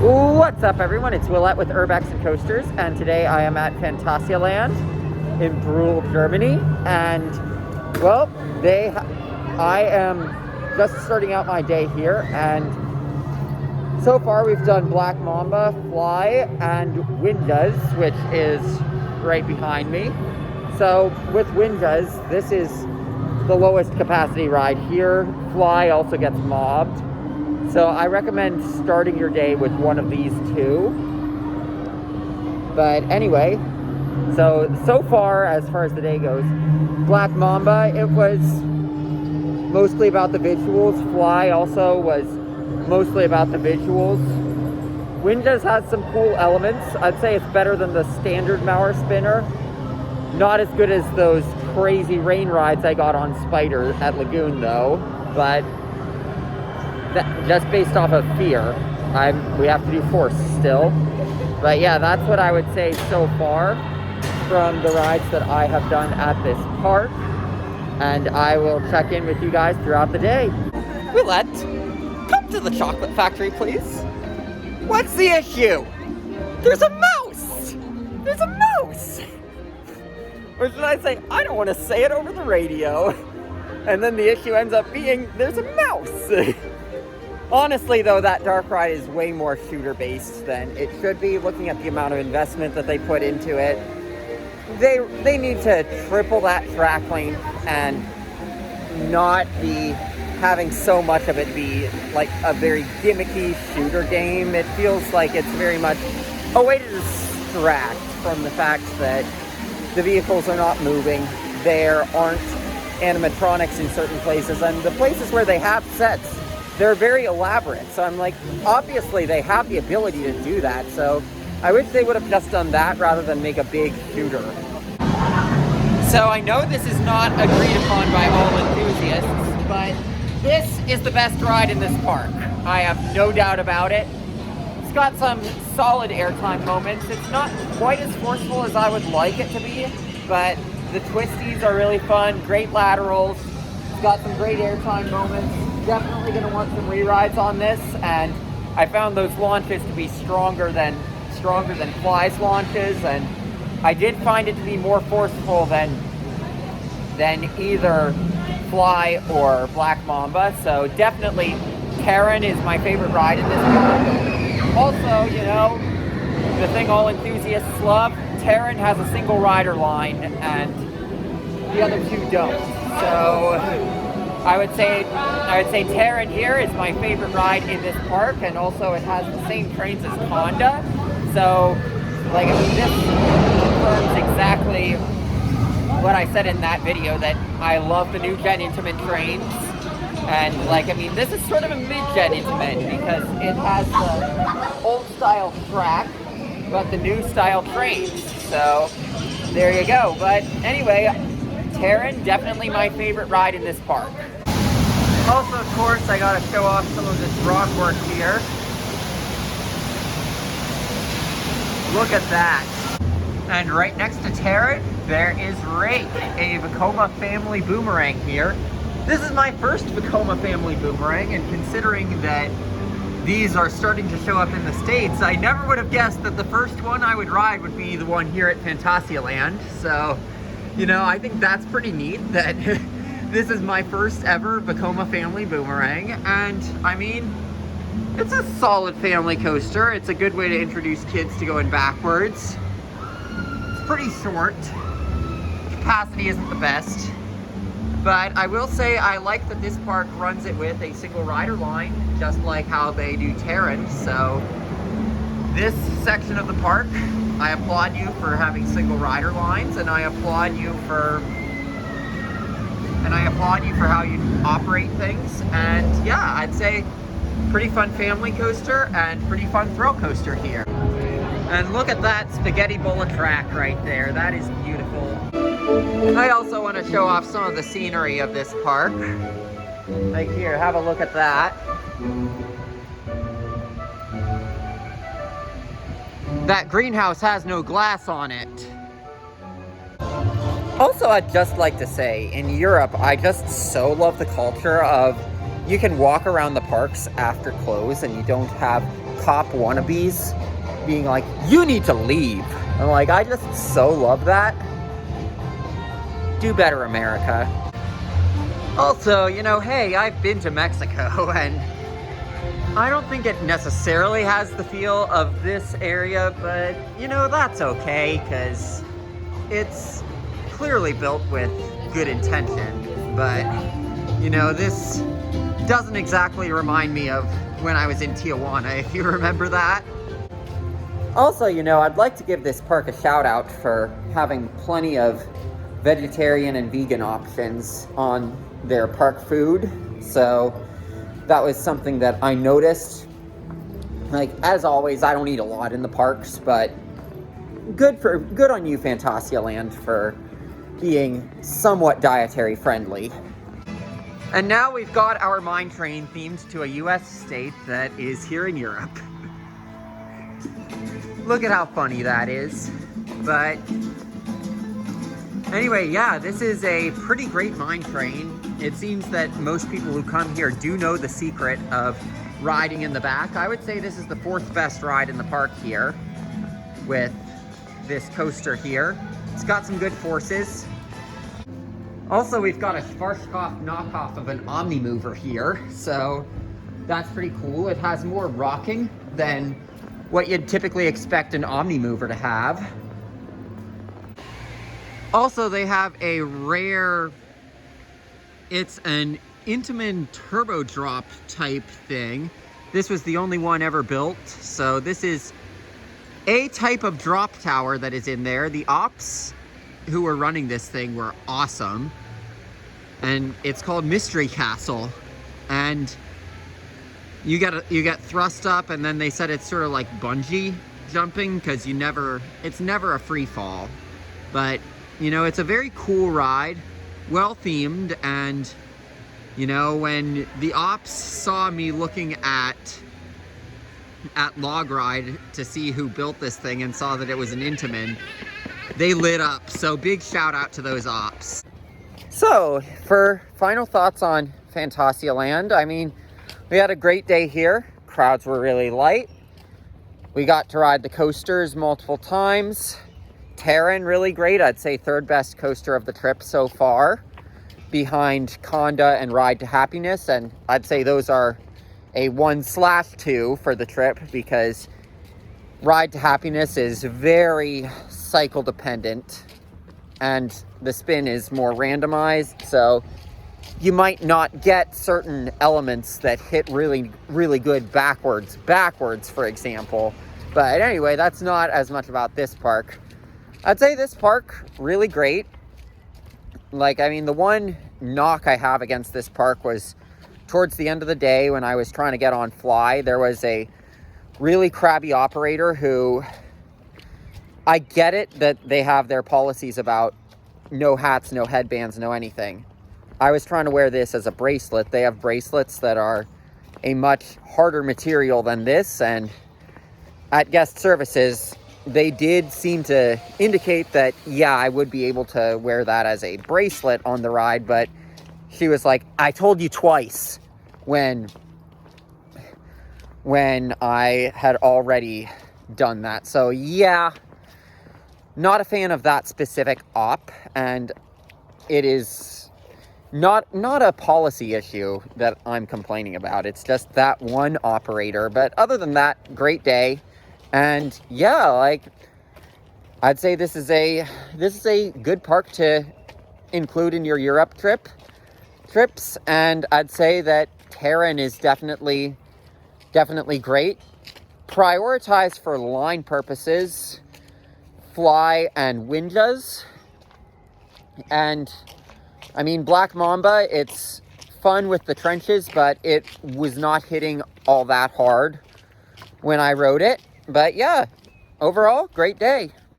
What's up, everyone? It's Willette with Urbex and Coasters, and today I am at Phantasialand in Brühl, Germany. And well, I am just starting out my day here, and so far we've done Black Mamba, Fly, and Windus, which is right behind me. So with Windus, this is the lowest capacity ride here. Fly also gets mobbed. So I recommend starting your day with one of these two. But anyway, so far as the day goes, Black Mamba, it was mostly about the visuals. Fly also was mostly about the visuals. Windus has some cool elements. I'd say it's better than the standard Maurer spinner. Not as good as those crazy rain rides I got on Spider at Lagoon though, but just based off of fear. We have to do force still. But yeah, that's what I would say so far from the rides that I have done at this park. And I will check in with you guys throughout the day. Willette, come to the chocolate factory, please. What's the issue? There's a mouse! There's a mouse! Or should I say, I don't want to say it over the radio. And then the issue ends up being, there's a mouse! Honestly, though, that dark ride is way more shooter-based than it should be, looking at the amount of investment that they put into it. They need to triple that track length and not be having so much of it be like a very gimmicky shooter game. It feels like it's very much a way to distract from the fact that the vehicles are not moving. There aren't animatronics in certain places, and the places where they have sets, they're very elaborate. So I'm like, obviously they have the ability to do that. So I wish they would have just done that rather than make a big shooter. So I know this is not agreed upon by all enthusiasts, but this is the best ride in this park. I have no doubt about it. It's got some solid airtime moments. It's not quite as forceful as I would like it to be, but the twisties are really fun, great laterals. It's got some great airtime moments. Definitely going to want some re-rides on this, and I found those launches to be stronger than Fly's launches, and I did find it to be more forceful than either Fly or Black Mamba. So definitely Terran is my favorite ride in this park. Also, you know, the thing all enthusiasts love, Terran has a single rider line and the other two don't. So I would say Terran here is my favorite ride in this park, and also it has the same trains as Conda. So, like, I mean, this confirms exactly what I said in that video, that I love the new Gen Intamin trains. And, like, I mean, this is sort of a mid-gen Intamin because it has the old style track, but the new style trains. So, there you go. But anyway, Terran, definitely my favorite ride in this park. Also, of course, I gotta show off some of this rock work here. Look at that. And right next to Terran, there is Rake, a Vekoma family boomerang here. This is my first Vekoma family boomerang, and considering that these are starting to show up in the States, I never would have guessed that the first one I would ride would be the one here at Phantasialand. So, you know, I think that's pretty neat that this is my first ever Vekoma family boomerang, and I mean, it's a solid family coaster. It's a good way to introduce kids to going backwards. It's pretty short. Capacity isn't the best, but I will say I like that this park runs it with a single rider line, just like how they do Terran. So this section of the park, I applaud you for having single rider lines, and I applaud you for how you operate things. And yeah, I'd say pretty fun family coaster and pretty fun thrill coaster here. And look at that spaghetti bullet track right there. That is beautiful. I also want to show off some of the scenery of this park. Like here, have a look at that. That greenhouse has no glass on it. Also, I'd just like to say, in Europe, I just so love the culture of you can walk around the parks after close and you don't have cop wannabes being like, you need to leave. I'm like, I just so love that. Do better, America. Also, you know, hey, I've been to Mexico, and I don't think it necessarily has the feel of this area, but, you know, that's okay, because it's clearly built with good intention. But, you know, this doesn't exactly remind me of when I was in Tijuana, if you remember that. Also, you know, I'd like to give this park a shout out for having plenty of vegetarian and vegan options on their park food. So that was something that I noticed. Like, as always, I don't eat a lot in the parks, but good on you, Phantasialand, for being somewhat dietary friendly. And now we've got our mine train themed to a US state that is here in Europe. Look at how funny that is. But anyway, yeah, this is a pretty great mine train. It seems that most people who come here do know the secret of riding in the back. I would say this is the 4th best ride in the park here with this coaster here. It's got some good forces. Also, we've got a Schwarzkopf knockoff of an Omnimover here, so that's pretty cool. It has more rocking than what you'd typically expect an Omnimover to have. Also, they have a rare, it's an Intamin turbo drop type thing. This was the only one ever built, so this is a type of drop tower that is in there. The ops who were running this thing were awesome, and it's called Mystery Castle, and you get thrust up, and then they said it's sort of like bungee jumping, because it's never a free fall. But you know, it's a very cool ride, well themed, and you know, when the ops saw me looking at Log Ride to see who built this thing and saw that it was an Intamin, they lit up. So big shout out to those ops. So for final thoughts on Phantasialand, I mean, we had a great day here. Crowds were really light. We got to ride the coasters multiple times. Terran, really great. I'd say 3rd best coaster of the trip so far, behind Conda and Ride to Happiness. And I'd say those are a 1/2 for the trip, because Ride to Happiness is very cycle dependent and the spin is more randomized, so you might not get certain elements that hit really, really good backwards, for example. But anyway, that's not as much about this park. I'd say this park, really great. Like, I mean, the one knock I have against this park was towards the end of the day when I was trying to get on Fly. There was a really crabby operator who, I get it that they have their policies about no hats, no headbands, no anything. I was trying to wear this as a bracelet. They have bracelets that are a much harder material than this, and at guest services, they did seem to indicate that, yeah, I would be able to wear that as a bracelet on the ride, but she was like, I told you twice, when I had already done that. So yeah, not a fan of that specific op, and it is not a policy issue that I'm complaining about. It's just that one operator. But other than that, great day. And yeah, like, I'd say this is a good park to include in your Europe trips, and I'd say that Terran is definitely great. Prioritize for line purposes Fly and Winjas. And I mean, Black Mamba, it's fun with the trenches, but it was not hitting all that hard when I rode it. But yeah, overall, great day.